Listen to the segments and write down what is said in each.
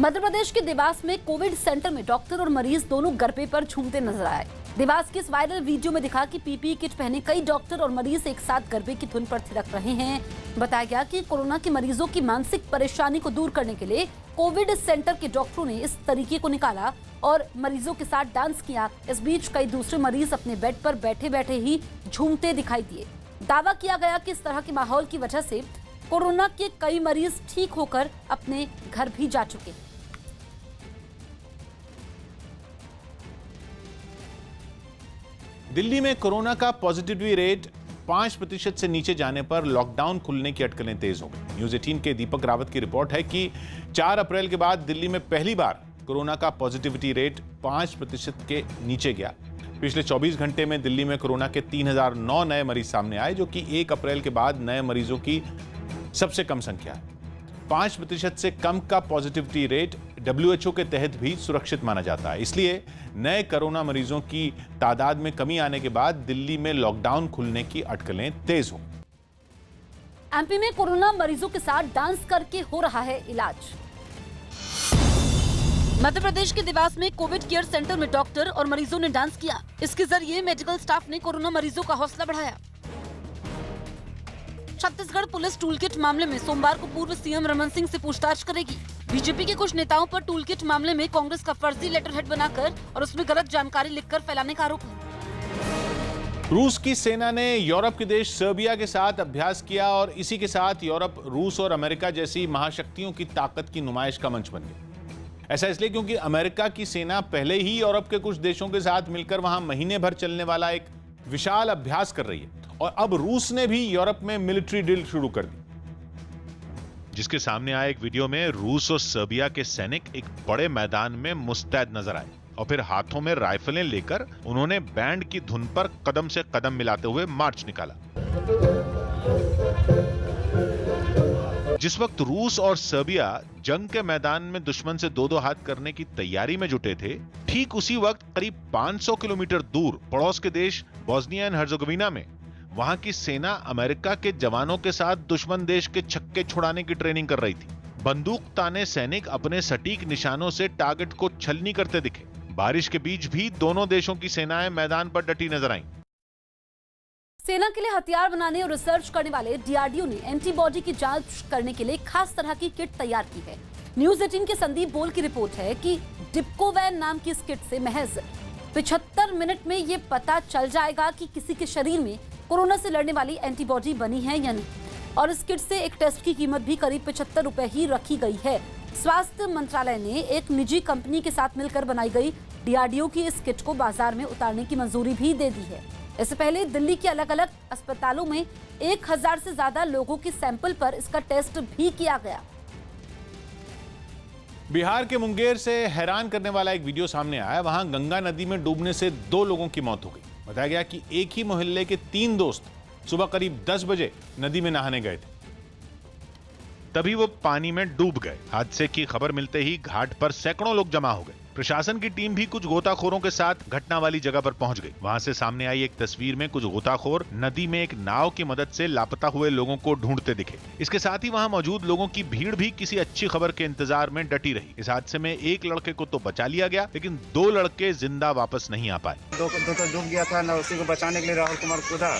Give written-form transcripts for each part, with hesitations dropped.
मध्य प्रदेश के देवास में Covid centre में डॉक्टर और मरीज दोनों गरबे पर झूमते नजर आए। देवास की इस वायरल वीडियो में दिखा कि पीपीई किट पहने कई डॉक्टर और मरीज एक साथ गरबे की धुन पर थिरक रहे हैं। बताया गया कि कोरोना के मरीजों की मानसिक परेशानी को दूर करने के लिए कोविड सेंटर के डॉक्टरों ने इस तरीके को निकाला और मरीजों के साथ डांस किया। इस बीच कई दूसरे मरीज अपने बेड पर बैठे बैठे ही झूमते दिखाई दिए। दावा किया गया कि इस तरह के माहौल की वजह से कोरोना के कई मरीज ठीक होकर अपने घर भी जा चुके। दिल्ली में कोरोना का पॉजिटिविटी रेट 5% से नीचे जाने पर लॉकडाउन खुलने की अटकलें तेज हो गई। न्यूज़ 18 के दीपक रावत की रिपोर्ट है कि 4 अप्रैल के बाद दिल्ली में पहली बार कोरोना का पॉजिटिविटी रेट 5% के नीचे गया। पिछले 24 घंटे में दिल्ली में कोरोना के 3009 नए मरीज सामने आए, जो कि 1 अप्रैल के बाद नए मरीजों की सबसे कम संख्या है। 5% से कम का पॉजिटिविटी रेट WHO के तहत भी सुरक्षित माना जाता है। इसलिए नए कोरोना मरीजों की तादाद में कमी आने के बाद दिल्ली में लॉकडाउन खुलने की अटकलें तेज हो। एमपी में कोरोना मरीजों के साथ डांस करके हो रहा है इलाज। मध्य प्रदेश के देवास में कोविड केयर सेंटर में डॉक्टर और मरीजों ने डांस किया। इसके जरिए मेडिकल स्टाफ ने कोरोना मरीजों का हौसला बढ़ाया। छत्तीसगढ़ पुलिस टूलकिट मामले में सोमवार को पूर्व सीएम रमन सिंह से पूछताछ करेगी। बीजेपी के कुछ नेताओं पर टूलकिट मामले में कांग्रेस का फर्जी लेटर हेड बनाकर और उसमें गलत जानकारी लिखकर फैलाने का आरोप है। रूस की सेना ने यूरोप के देश सर्बिया के साथ अभ्यास किया और इसी के साथ यूरोप रूस और अमेरिका जैसी महाशक्तियों की ताकत की नुमाइश का मंच बन गई। ऐसा इसलिए क्योंकि अमेरिका की सेना पहले ही यूरोप के कुछ देशों के साथ मिलकर वहां महीने भर चलने वाला एक विशाल अभ्यास कर रही है और अब रूस ने भी यूरोप में मिलिट्री ड्रिल शुरू कर दी, जिसके सामने आए एक वीडियो में रूस और सर्बिया के सैनिक एक बड़े मैदान में मुस्तैद नजर आए और फिर हाथों में राइफलें लेकर उन्होंने बैंड की धुन पर कदम से कदम मिलाते हुए मार्च निकाला। जिस वक्त रूस और सर्बिया जंग के मैदान में दुश्मन से दो हाथ करने की तैयारी में जुटे थे, ठीक उसी वक्त करीब 500 किलोमीटर दूर पड़ोस के देश बोस्निया एंड हर्जेगोविना में वहां की सेना अमेरिका के जवानों के साथ दुश्मन देश के छक्के छुड़ाने की ट्रेनिंग कर रही थी। बंदूक ताने सैनिक अपने सटीक निशानों से टारगेट को छलनी करते दिखे। बारिश के बीच भी दोनों देशों की सेनाएं मैदान पर डटी नजर आईं। सेना के लिए हथियार बनाने और रिसर्च करने वाले डीआरडीओ ने एंटीबॉडी की जांच करने के लिए खास तरह की किट तैयार की है। न्यूज़ 18 के संदीप बोल की रिपोर्ट है कि डिप्कोवैन नाम की इस किट से महज 75 मिनट में ये पता चल जाएगा कि किसी के शरीर में कोरोना से लड़ने वाली एंटीबॉडी बनी है या नहीं। और इस किट से एक टेस्ट की कीमत भी करीब 75 रुपए ही रखी गई है। स्वास्थ्य मंत्रालय ने एक निजी कंपनी के साथ मिलकर बनाई गई डीआरडीओ की इस किट को बाजार में उतारने की मंजूरी भी दे दी है। इससे पहले दिल्ली के अलग अलग अस्पतालों में 1000 से ज्यादा लोगों के सैंपल पर इसका टेस्ट भी किया गया। बिहार के मुंगेर से हैरान करने वाला एक वीडियो सामने आया। वहां गंगा नदी में डूबने से 2 लोगों की मौत हो गई। बताया गया कि एक ही मोहल्ले के 3 दोस्त सुबह करीब 10 बजे नदी में नहाने गए थे, तभी वो पानी में डूब गए। हादसे की खबर मिलते ही घाट पर सैकड़ों लोग जमा हो गए। प्रशासन की टीम भी कुछ गोताखोरों के साथ घटना वाली जगह पर पहुंच गई। वहां से सामने आई एक तस्वीर में कुछ गोताखोर नदी में एक नाव की मदद से लापता हुए लोगों को ढूंढते दिखे। इसके साथ ही वहां मौजूद लोगों की भीड़ भी किसी अच्छी खबर के इंतजार में डटी रही। इस हादसे में एक लड़के को तो बचा लिया गया, लेकिन 2 लड़के जिंदा वापस नहीं आ पाए। दो तो डूब गया था ना, उसी को बचाने के लिए राहुल कुमार कूदा,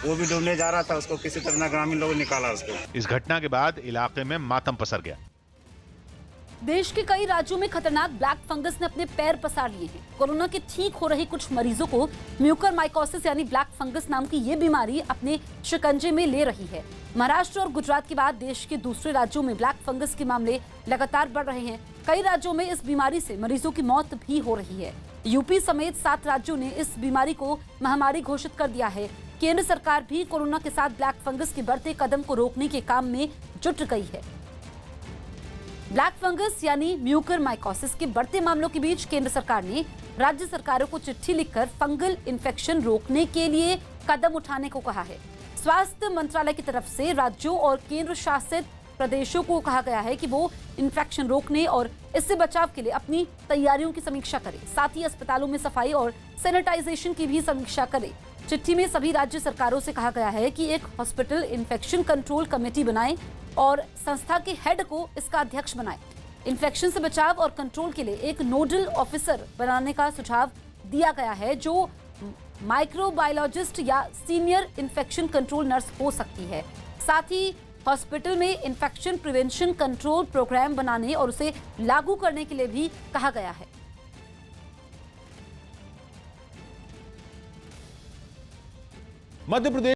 वो भी डूबने जा रहा था, उसको किसी तरह ग्रामीण लोगों ने निकाला उसको। इस घटना के बाद इलाके में मातम पसर गया। देश के कई राज्यों में खतरनाक ब्लैक फंगस ने अपने पैर पसार लिए हैं। कोरोना के ठीक हो रहे कुछ मरीजों को म्यूकरमाइकोसिस यानी ब्लैक फंगस नाम की ये बीमारी अपने शिकंजे में ले रही है। महाराष्ट्र और गुजरात के बाद देश के दूसरे राज्यों में ब्लैक फंगस के मामले लगातार बढ़ रहे हैं। कई राज्यों में इस बीमारी से मरीजों की मौत भी हो रही है। यूपी समेत 7 राज्यों ने इस बीमारी को महामारी घोषित कर दिया है। केंद्र सरकार भी कोरोना के साथ ब्लैक फंगस के बढ़ते कदम को रोकने के काम में जुट गई है। ब्लैक फंगस यानी म्यूकरमाइकोसिस के बढ़ते मामलों के बीच केंद्र सरकार ने राज्य सरकारों को चिट्ठी लिखकर फंगल इन्फेक्शन रोकने के लिए कदम उठाने को कहा है। स्वास्थ्य मंत्रालय की तरफ से राज्यों और केंद्र शासित प्रदेशों को कहा गया है कि वो इन्फेक्शन रोकने और इससे बचाव के लिए अपनी तैयारियों की समीक्षा करें। साथ ही अस्पतालों में सफाई और सैनिटाइजेशन की भी समीक्षा करें। चिट्ठी में सभी राज्य सरकारों से कहा गया है कि एक हॉस्पिटल इन्फेक्शन कंट्रोल कमेटी बनाए और संस्था के हेड को इसका अध्यक्ष बनाए। इन्फेक्शन से बचाव और कंट्रोल के लिए एक नोडल ऑफिसर बनाने का सुझाव दिया गया है, जो माइक्रोबायोलॉजिस्ट या सीनियर इन्फेक्शन कंट्रोल नर्स हो सकती है। साथ ही हॉस्पिटल में इन्फेक्शन प्रिवेंशन कंट्रोल प्रोग्राम बनाने और उसे लागू करने के लिए भी कहा गया है। मध्य प्रदेश